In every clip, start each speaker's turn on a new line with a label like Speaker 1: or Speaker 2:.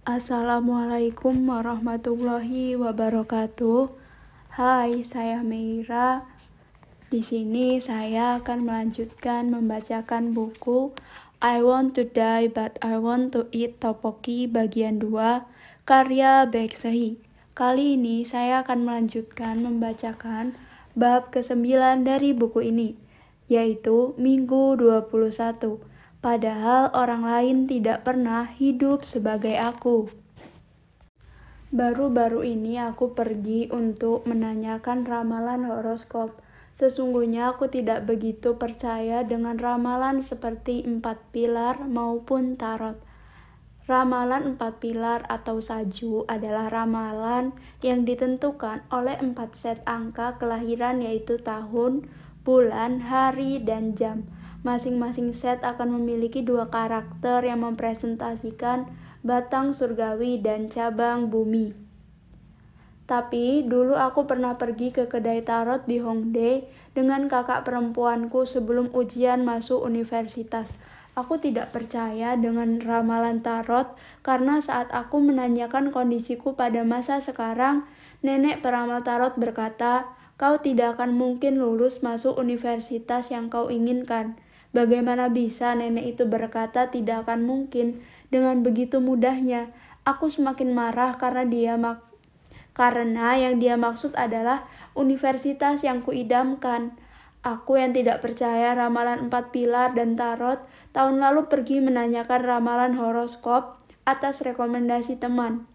Speaker 1: Assalamualaikum warahmatullahi wabarakatuh. Hai, saya Meira. Di sini saya akan melanjutkan membacakan buku I Want to Die But I Want to Eat Tteokbokki bagian 2 karya Baek Se-hee. Kali ini saya akan melanjutkan membacakan bab ke-9 dari buku ini, yaitu Minggu 21. Padahal orang lain tidak pernah hidup sebagai aku. Baru-baru ini aku pergi untuk menanyakan ramalan horoskop. Sesungguhnya aku tidak begitu percaya dengan ramalan seperti 4 pilar maupun tarot. Ramalan 4 pilar atau saju adalah ramalan yang ditentukan oleh 4 set angka kelahiran, yaitu tahun, bulan, hari, dan jam. Masing-masing set akan memiliki 2 karakter yang mempresentasikan batang surgawi dan cabang bumi. Tapi dulu aku pernah pergi ke kedai tarot di Hongdae dengan kakak perempuanku sebelum ujian masuk universitas. Aku tidak percaya dengan ramalan tarot karena saat aku menanyakan kondisiku pada masa sekarang, nenek peramal tarot berkata, "Kau tidak akan mungkin lulus masuk universitas yang kau inginkan." Bagaimana bisa nenek itu berkata tidak akan mungkin dengan begitu mudahnya? Aku semakin marah karena yang dia maksud adalah universitas yang kuidamkan. Aku yang tidak percaya ramalan 4 pilar dan tarot, tahun lalu pergi menanyakan ramalan horoskop atas rekomendasi teman.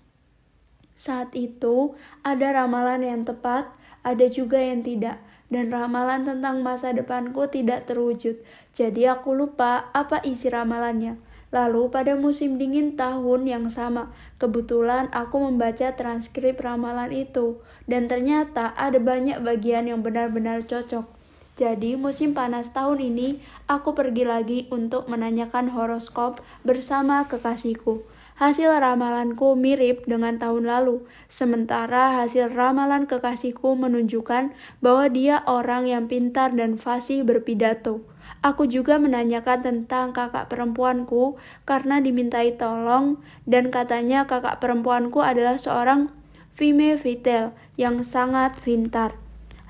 Speaker 1: Saat itu, ada ramalan yang tepat, ada juga yang tidak, dan ramalan tentang masa depanku tidak terwujud. Jadi aku lupa apa isi ramalannya. Lalu pada musim dingin tahun yang sama, kebetulan aku membaca transkrip ramalan itu, dan ternyata ada banyak bagian yang benar-benar cocok. Jadi musim panas tahun ini, aku pergi lagi untuk menanyakan horoskop bersama kekasihku. Hasil ramalanku mirip dengan tahun lalu, sementara hasil ramalan kekasihku menunjukkan bahwa dia orang yang pintar dan fasih berpidato. Aku juga menanyakan tentang kakak perempuanku karena dimintai tolong, dan katanya kakak perempuanku adalah seorang femme fatale yang sangat pintar.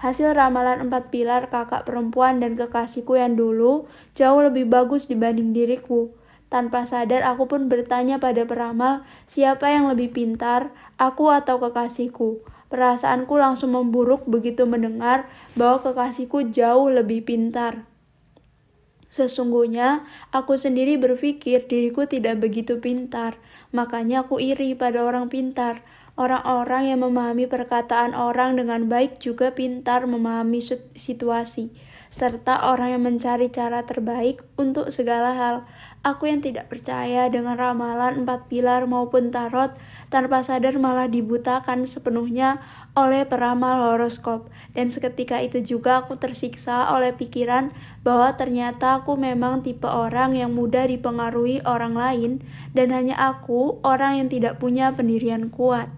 Speaker 1: Hasil ramalan 4 pilar kakak perempuan dan kekasihku yang dulu jauh lebih bagus dibanding diriku. Tanpa sadar aku pun bertanya pada peramal, siapa yang lebih pintar, aku atau kekasihku? Perasaanku langsung memburuk begitu mendengar bahwa kekasihku jauh lebih pintar. Sesungguhnya, aku sendiri berpikir diriku tidak begitu pintar, makanya aku iri pada orang pintar. Orang-orang yang memahami perkataan orang dengan baik juga pintar memahami situasi, serta orang yang mencari cara terbaik untuk segala hal. Aku yang tidak percaya dengan ramalan 4 pilar maupun tarot, tanpa sadar malah dibutakan sepenuhnya oleh peramal horoskop. Dan seketika itu juga aku tersiksa oleh pikiran bahwa ternyata aku memang tipe orang yang mudah dipengaruhi orang lain, dan hanya aku orang yang tidak punya pendirian kuat.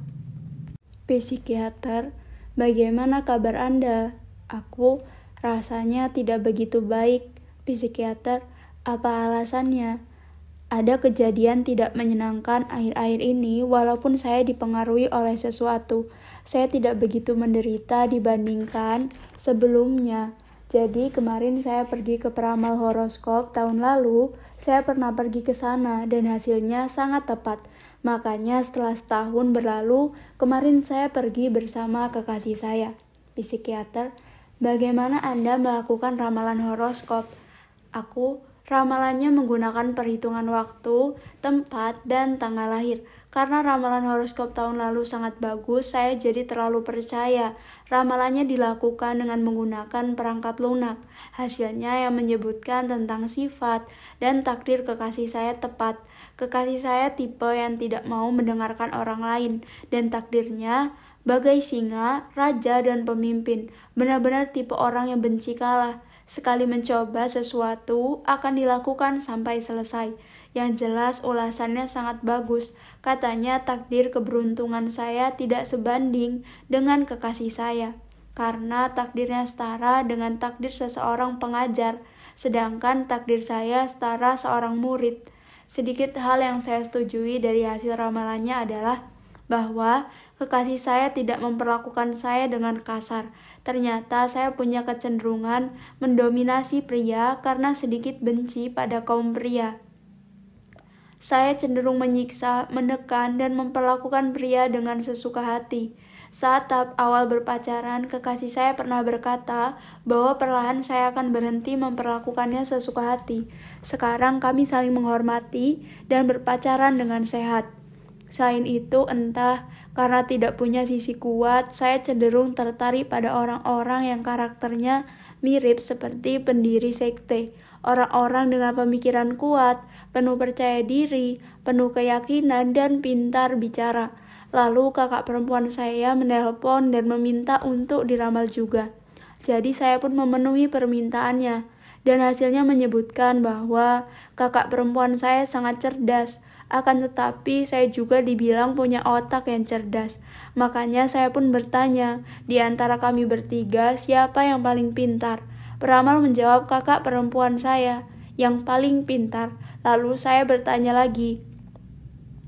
Speaker 1: Psikiater, bagaimana kabar Anda? Aku rasanya tidak begitu baik. Psikiater, apa alasannya? Ada kejadian tidak menyenangkan akhir-akhir ini walaupun saya dipengaruhi oleh sesuatu. Saya tidak begitu menderita dibandingkan sebelumnya. Jadi kemarin saya pergi ke peramal horoskop tahun lalu, saya pernah pergi ke sana dan hasilnya sangat tepat. Makanya setelah setahun berlalu, kemarin saya pergi bersama kekasih saya. Psikiater, bagaimana Anda melakukan ramalan horoskop? Aku, ramalannya menggunakan perhitungan waktu, tempat, dan tanggal lahir. Karena ramalan horoskop tahun lalu sangat bagus, saya jadi terlalu percaya. Ramalannya dilakukan dengan menggunakan perangkat lunak. Hasilnya yang menyebutkan tentang sifat dan takdir kekasih saya tepat. Kekasih saya tipe yang tidak mau mendengarkan orang lain, dan takdirnya bagai singa, raja, dan pemimpin. Benar-benar tipe orang yang benci kalah. Sekali mencoba sesuatu akan dilakukan sampai selesai. Yang jelas ulasannya sangat bagus. Katanya takdir keberuntungan saya tidak sebanding dengan kekasih saya, karena takdirnya setara dengan takdir seseorang pengajar, sedangkan takdir saya setara seorang murid. Sedikit hal yang saya setujui dari hasil ramalannya adalah bahwa kekasih saya tidak memperlakukan saya dengan kasar. Ternyata saya punya kecenderungan mendominasi pria karena sedikit benci pada kaum pria. Saya cenderung menyiksa, menekan, dan memperlakukan pria dengan sesuka hati. Saat tahap awal berpacaran, kekasih saya pernah berkata bahwa perlahan saya akan berhenti memperlakukannya sesuka hati. Sekarang kami saling menghormati dan berpacaran dengan sehat. Selain itu, entah karena tidak punya sisi kuat, saya cenderung tertarik pada orang-orang yang karakternya mirip seperti pendiri sekte. Orang-orang dengan pemikiran kuat, penuh percaya diri, penuh keyakinan, dan pintar bicara. Lalu kakak perempuan saya menelpon dan meminta untuk diramal juga. Jadi saya pun memenuhi permintaannya. Dan hasilnya menyebutkan bahwa kakak perempuan saya sangat cerdas. Akan tetapi saya juga dibilang punya otak yang cerdas. Makanya saya pun bertanya, di antara kami bertiga siapa yang paling pintar? Peramal menjawab kakak perempuan saya, yang paling pintar. Lalu saya bertanya lagi,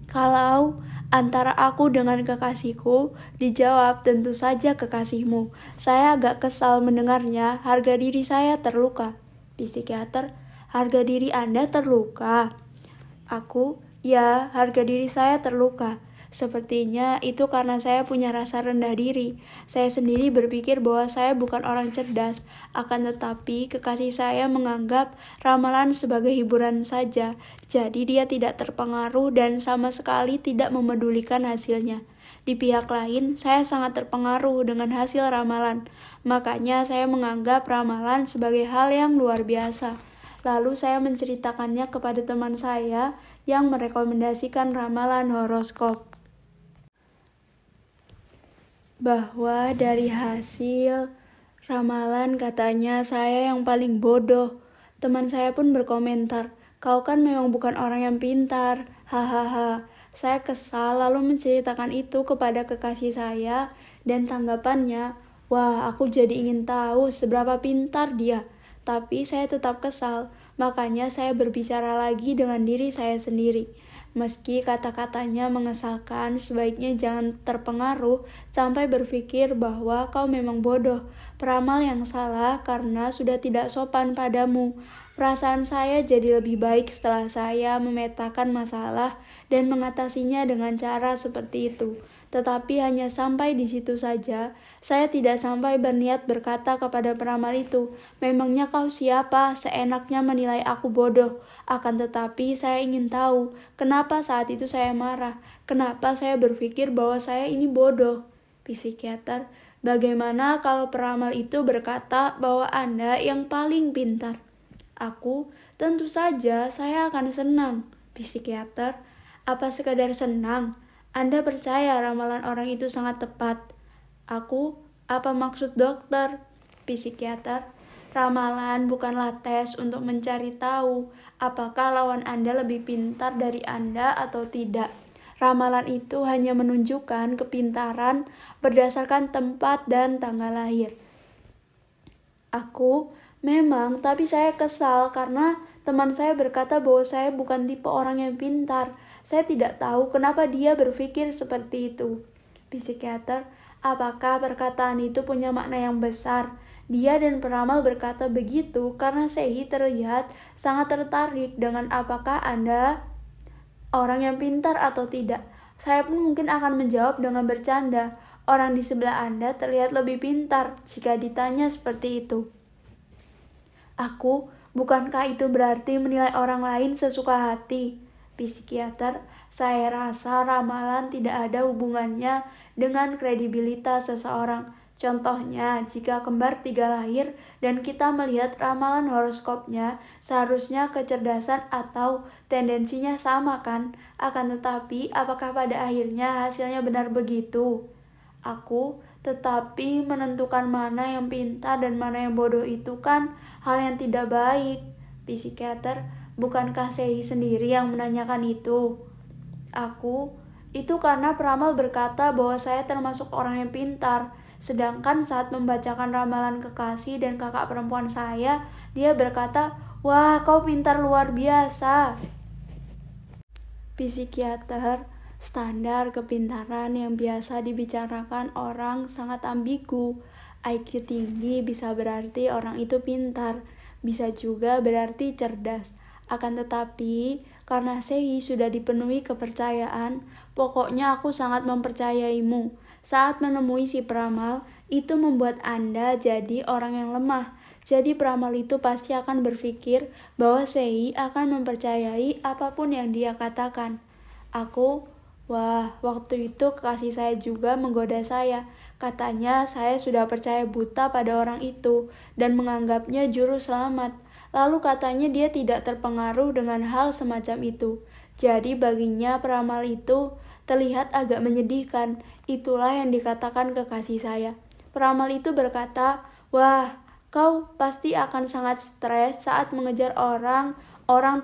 Speaker 1: kalau antara aku dengan kekasihku, dijawab tentu saja kekasihmu. Saya agak kesal mendengarnya, harga diri saya terluka. Psikiater, harga diri Anda terluka? Aku, ya, harga diri saya terluka. Sepertinya itu karena saya punya rasa rendah diri. Saya sendiri berpikir bahwa saya bukan orang cerdas. Akan tetapi kekasih saya menganggap ramalan sebagai hiburan saja. Jadi dia tidak terpengaruh dan sama sekali tidak memedulikan hasilnya. Di pihak lain, saya sangat terpengaruh dengan hasil ramalan. Makanya saya menganggap ramalan sebagai hal yang luar biasa. Lalu saya menceritakannya kepada teman saya yang merekomendasikan ramalan horoskop. Bahwa dari hasil ramalan katanya saya yang paling bodoh. Teman saya pun berkomentar, kau kan memang bukan orang yang pintar. Hahaha. Saya kesal lalu menceritakan itu kepada kekasih saya dan tanggapannya, wah aku jadi ingin tahu seberapa pintar dia. Tapi saya tetap kesal, makanya saya berbicara lagi dengan diri saya sendiri. Meski kata-katanya mengesalkan, sebaiknya jangan terpengaruh sampai berpikir bahwa kau memang bodoh, peramal yang salah karena sudah tidak sopan padamu. Perasaan saya jadi lebih baik setelah saya memetakan masalah dan mengatasinya dengan cara seperti itu. Tetapi hanya sampai di situ saja. Saya tidak sampai berniat berkata kepada peramal itu, memangnya kau siapa? Seenaknya menilai aku bodoh. Akan tetapi saya ingin tahu, kenapa saat itu saya marah? Kenapa saya berpikir bahwa saya ini bodoh? Psikiater, bagaimana kalau peramal itu berkata bahwa Anda yang paling pintar? Aku, tentu saja saya akan senang. Psikiater, apa sekadar senang? Anda percaya ramalan orang itu sangat tepat? Aku, apa maksud dokter? Psikiater, ramalan bukanlah tes untuk mencari tahu apakah lawan Anda lebih pintar dari Anda atau tidak. Ramalan itu hanya menunjukkan kepintaran berdasarkan tempat dan tanggal lahir. Aku, memang, tapi saya kesal karena teman saya berkata bahwa saya bukan tipe orang yang pintar. Saya tidak tahu kenapa dia berpikir seperti itu. Psikiater, apakah perkataan itu punya makna yang besar? Dia dan peramal berkata begitu karena Sehi terlihat sangat tertarik dengan apakah Anda orang yang pintar atau tidak. Saya pun mungkin akan menjawab dengan bercanda, orang di sebelah Anda terlihat lebih pintar jika ditanya seperti itu. Aku, bukankah itu berarti menilai orang lain sesuka hati? Psikiater, saya rasa ramalan tidak ada hubungannya dengan kredibilitas seseorang. Contohnya, jika kembar 3 lahir dan kita melihat ramalan horoskopnya, seharusnya kecerdasan atau tendensinya sama kan? Akan tetapi, apakah pada akhirnya hasilnya benar begitu? Aku, tetapi menentukan mana yang pintar dan mana yang bodoh itu kan hal yang tidak baik. Psikiater, bukankah Sehi sendiri yang menanyakan itu? Aku, itu karena peramal berkata bahwa saya termasuk orang yang pintar. Sedangkan saat membacakan ramalan kekasih dan kakak perempuan saya, dia berkata, wah kau pintar luar biasa. Psikiater, standar kepintaran yang biasa dibicarakan orang sangat ambigu. IQ tinggi bisa berarti orang itu pintar, bisa juga berarti cerdas. Akan tetapi, karena Sehi sudah dipenuhi kepercayaan, pokoknya aku sangat mempercayaimu. Saat menemui si peramal, itu membuat Anda jadi orang yang lemah. Jadi peramal itu pasti akan berpikir bahwa Sei akan mempercayai apapun yang dia katakan. Waktu itu kekasih saya juga menggoda saya. Katanya saya sudah percaya buta pada orang itu dan menganggapnya juru selamat. Lalu katanya dia tidak terpengaruh dengan hal semacam itu. Jadi baginya peramal itu terlihat agak menyedihkan. Itulah yang dikatakan kekasih saya. Peramal itu berkata, kau pasti akan sangat stres saat mengejar orang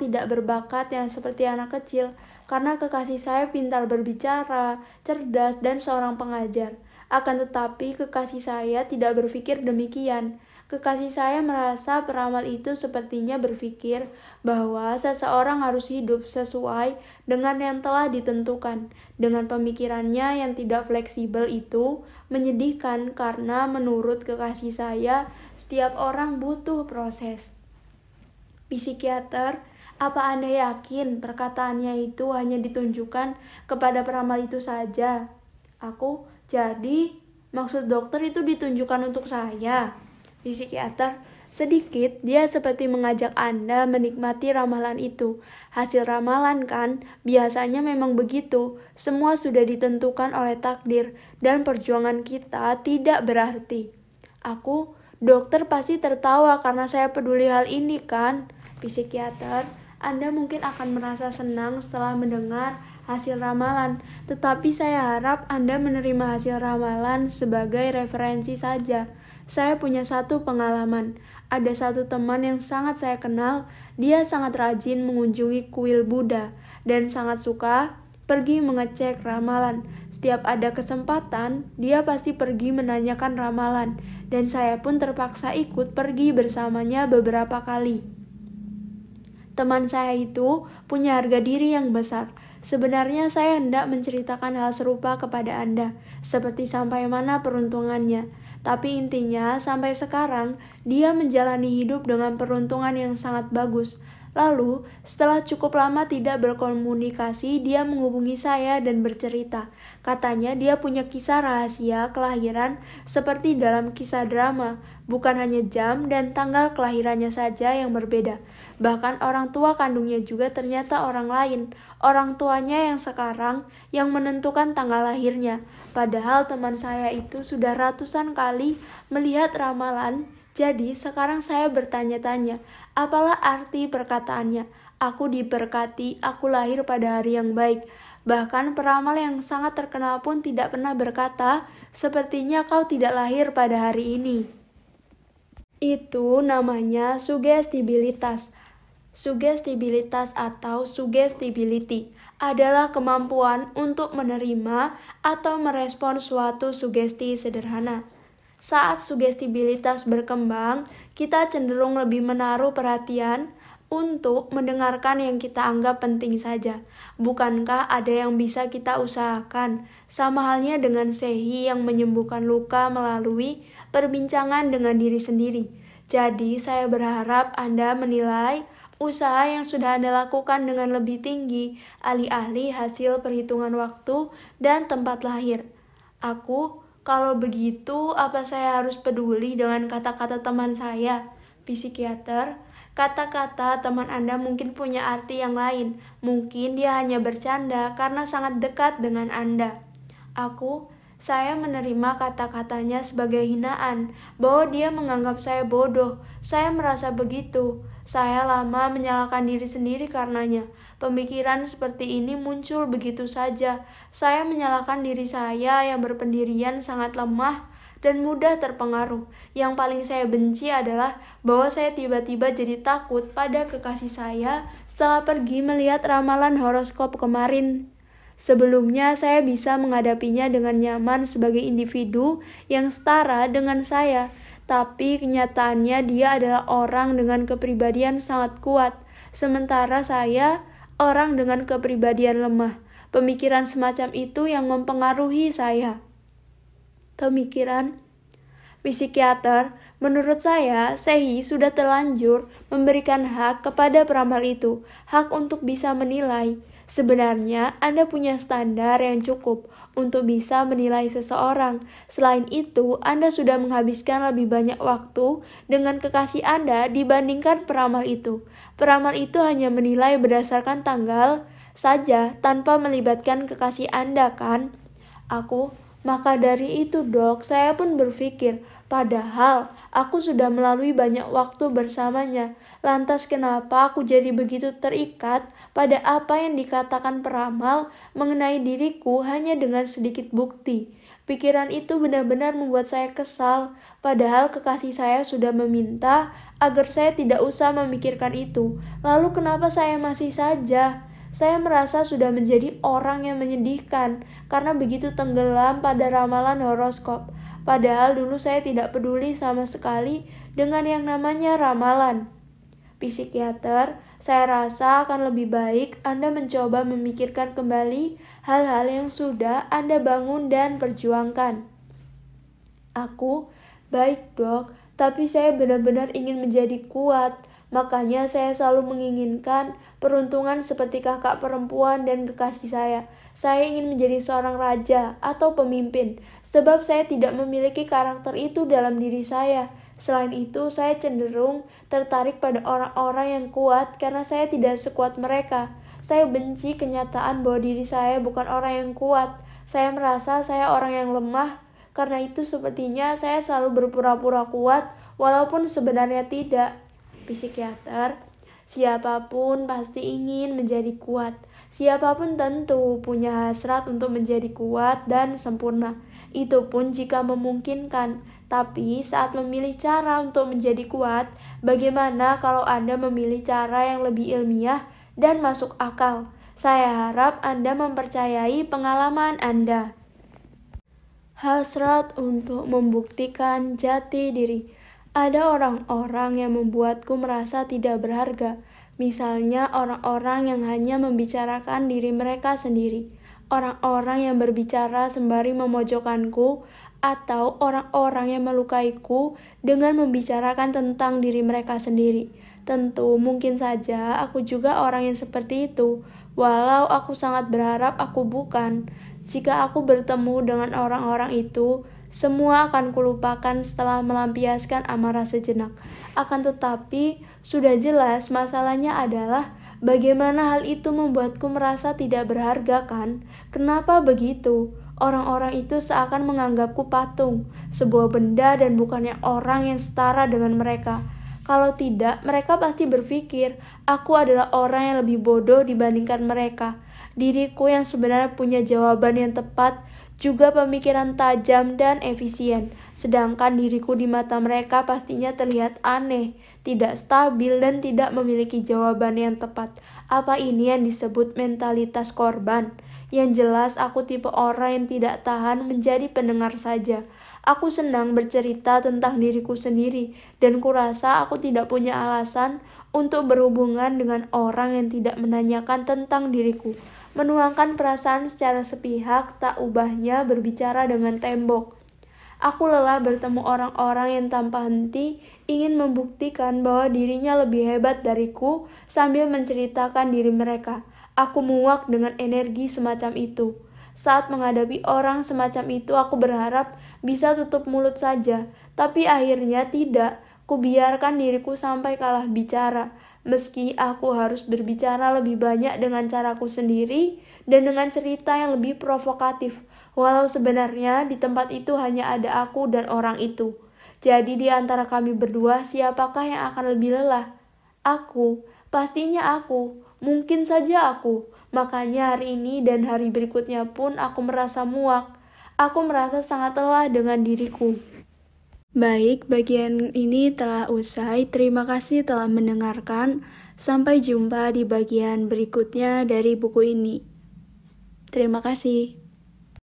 Speaker 1: tidak berbakat yang seperti anak kecil, karena kekasih saya pintar berbicara, cerdas, dan seorang pengajar. Akan tetapi kekasih saya tidak berpikir demikian. Kekasih saya merasa peramal itu sepertinya berpikir bahwa seseorang harus hidup sesuai dengan yang telah ditentukan. Dengan pemikirannya yang tidak fleksibel itu menyedihkan karena menurut kekasih saya, setiap orang butuh proses. Psikiater, apa Anda yakin perkataannya itu hanya ditunjukkan kepada peramal itu saja? Jadi maksud dokter itu ditunjukkan untuk saya. Psikiater, sedikit dia seperti mengajak Anda menikmati ramalan itu. Hasil ramalan kan, biasanya memang begitu. Semua sudah ditentukan oleh takdir dan perjuangan kita tidak berarti. Dokter pasti tertawa karena saya peduli hal ini kan? Psikiater, Anda mungkin akan merasa senang setelah mendengar hasil ramalan, tetapi saya harap Anda menerima hasil ramalan sebagai referensi saja. Saya punya satu pengalaman. Ada satu teman yang sangat saya kenal, dia sangat rajin mengunjungi kuil Buddha dan sangat suka pergi mengecek ramalan. Setiap ada kesempatan, dia pasti pergi menanyakan ramalan, dan saya pun terpaksa ikut pergi bersamanya beberapa kali. Teman saya itu punya harga diri yang besar. Sebenarnya saya hendak menceritakan hal serupa kepada Anda, seperti sampai mana peruntungannya. Tapi intinya, sampai sekarang, dia menjalani hidup dengan peruntungan yang sangat bagus. Lalu, setelah cukup lama tidak berkomunikasi, dia menghubungi saya dan bercerita. Katanya dia punya kisah rahasia kelahiran seperti dalam kisah drama. Bukan hanya jam dan tanggal kelahirannya saja yang berbeda. Bahkan orang tua kandungnya juga ternyata orang lain. Orang tuanya yang sekarang yang menentukan tanggal lahirnya. Padahal teman saya itu sudah ratusan kali melihat ramalan. Jadi sekarang saya bertanya-tanya, apalah arti perkataannya? Aku diberkati, aku lahir pada hari yang baik. Bahkan peramal yang sangat terkenal pun tidak pernah berkata, sepertinya kau tidak lahir pada hari ini. Itu namanya sugestibilitas. Sugestibilitas atau sugestibility adalah kemampuan untuk menerima atau merespon suatu sugesti sederhana. Saat sugestibilitas berkembang, kita cenderung lebih menaruh perhatian untuk mendengarkan yang kita anggap penting saja. Bukankah ada yang bisa kita usahakan? Sama halnya dengan Sehi yang menyembuhkan luka melalui perbincangan dengan diri sendiri. Jadi, saya berharap Anda menilai usaha yang sudah Anda lakukan dengan lebih tinggi, alih-alih hasil perhitungan waktu dan tempat lahir. Kalau begitu, apa saya harus peduli dengan kata-kata teman saya? Psikiater, kata-kata teman Anda mungkin punya arti yang lain. Mungkin dia hanya bercanda karena sangat dekat dengan Anda. Saya menerima kata-katanya sebagai hinaan, bahwa dia menganggap saya bodoh. Saya merasa begitu. Saya lama menyalahkan diri sendiri karenanya. Pemikiran seperti ini muncul begitu saja. Saya menyalahkan diri saya yang berpendirian sangat lemah dan mudah terpengaruh. Yang paling saya benci adalah bahwa saya tiba-tiba jadi takut pada kekasih saya setelah pergi melihat ramalan horoskop kemarin. Sebelumnya saya bisa menghadapinya dengan nyaman sebagai individu yang setara dengan saya. Tapi kenyataannya dia adalah orang dengan kepribadian sangat kuat. Sementara saya orang dengan kepribadian lemah. Pemikiran semacam itu yang mempengaruhi saya. Pemikiran psikiater, menurut saya, Sehi sudah terlanjur memberikan hak kepada peramal itu, hak untuk bisa menilai. Sebenarnya, Anda punya standar yang cukup untuk bisa menilai seseorang. Selain itu, Anda sudah menghabiskan lebih banyak waktu dengan kekasih Anda dibandingkan peramal itu. Peramal itu hanya menilai berdasarkan tanggal saja tanpa melibatkan kekasih Anda, kan? Maka dari itu, Dok, saya pun berpikir, padahal aku sudah melalui banyak waktu bersamanya. Lantas kenapa aku jadi begitu terikat pada apa yang dikatakan peramal mengenai diriku hanya dengan sedikit bukti? Pikiran itu benar-benar membuat saya kesal, padahal kekasih saya sudah meminta agar saya tidak usah memikirkan itu. Lalu kenapa saya masih saja? Saya merasa sudah menjadi orang yang menyedihkan karena begitu tenggelam pada ramalan horoskop. Padahal dulu saya tidak peduli sama sekali dengan yang namanya ramalan. Psikiater, saya rasa akan lebih baik Anda mencoba memikirkan kembali hal-hal yang sudah Anda bangun dan perjuangkan. Baik Dok, tapi saya benar-benar ingin menjadi kuat. Makanya saya selalu menginginkan peruntungan seperti kakak perempuan dan kekasih saya. Saya ingin menjadi seorang raja atau pemimpin, sebab saya tidak memiliki karakter itu dalam diri saya. Selain itu, saya cenderung tertarik pada orang-orang yang kuat karena saya tidak sekuat mereka. Saya benci kenyataan bahwa diri saya bukan orang yang kuat. Saya merasa saya orang yang lemah. Karena itu sepertinya saya selalu berpura-pura kuat, walaupun sebenarnya tidak. Psikiater, siapapun pasti ingin menjadi kuat. Siapapun tentu punya hasrat untuk menjadi kuat dan sempurna. Itu pun jika memungkinkan. Tapi saat memilih cara untuk menjadi kuat, bagaimana kalau Anda memilih cara yang lebih ilmiah dan masuk akal? Saya harap Anda mempercayai pengalaman Anda. Hasrat untuk membuktikan jati diri. Ada orang-orang yang membuatku merasa tidak berharga. Misalnya orang-orang yang hanya membicarakan diri mereka sendiri. Orang-orang yang berbicara sembari memojokkanku, atau orang-orang yang melukaiku dengan membicarakan tentang diri mereka sendiri. Tentu mungkin saja aku juga orang yang seperti itu, walau aku sangat berharap aku bukan. Jika aku bertemu dengan orang-orang itu, semua akan kulupakan setelah melampiaskan amarah sejenak. Akan tetapi, sudah jelas masalahnya adalah bagaimana hal itu membuatku merasa tidak berharga, kan? Kenapa begitu? Orang-orang itu seakan menganggapku patung, sebuah benda dan bukannya orang yang setara dengan mereka. Kalau tidak, mereka pasti berpikir aku adalah orang yang lebih bodoh dibandingkan mereka. Diriku yang sebenarnya punya jawaban yang tepat, juga pemikiran tajam dan efisien. Sedangkan diriku di mata mereka pastinya terlihat aneh, tidak stabil dan tidak memiliki jawaban yang tepat. Apa ini yang disebut mentalitas korban? Yang jelas aku tipe orang yang tidak tahan menjadi pendengar saja. Aku senang bercerita tentang diriku sendiri dan kurasa aku tidak punya alasan untuk berhubungan dengan orang yang tidak menanyakan tentang diriku. Menuangkan perasaan secara sepihak tak ubahnya berbicara dengan tembok. Aku lelah bertemu orang-orang yang tanpa henti ingin membuktikan bahwa dirinya lebih hebat dariku sambil menceritakan diri mereka. Aku muak dengan energi semacam itu. Saat menghadapi orang semacam itu, aku berharap bisa tutup mulut saja, tapi akhirnya tidak. Kubiarkan diriku sampai kalah bicara, meski aku harus berbicara lebih banyak dengan caraku sendiri dan dengan cerita yang lebih provokatif, walau sebenarnya di tempat itu hanya ada aku dan orang itu. Jadi di antara kami berdua, siapakah yang akan lebih lelah? Aku, pastinya aku, mungkin saja aku. Makanya hari ini dan hari berikutnya pun aku merasa muak. Aku merasa sangat lelah dengan diriku. Baik, bagian ini telah usai. Terima kasih telah mendengarkan. Sampai jumpa di bagian berikutnya dari buku ini. Terima kasih.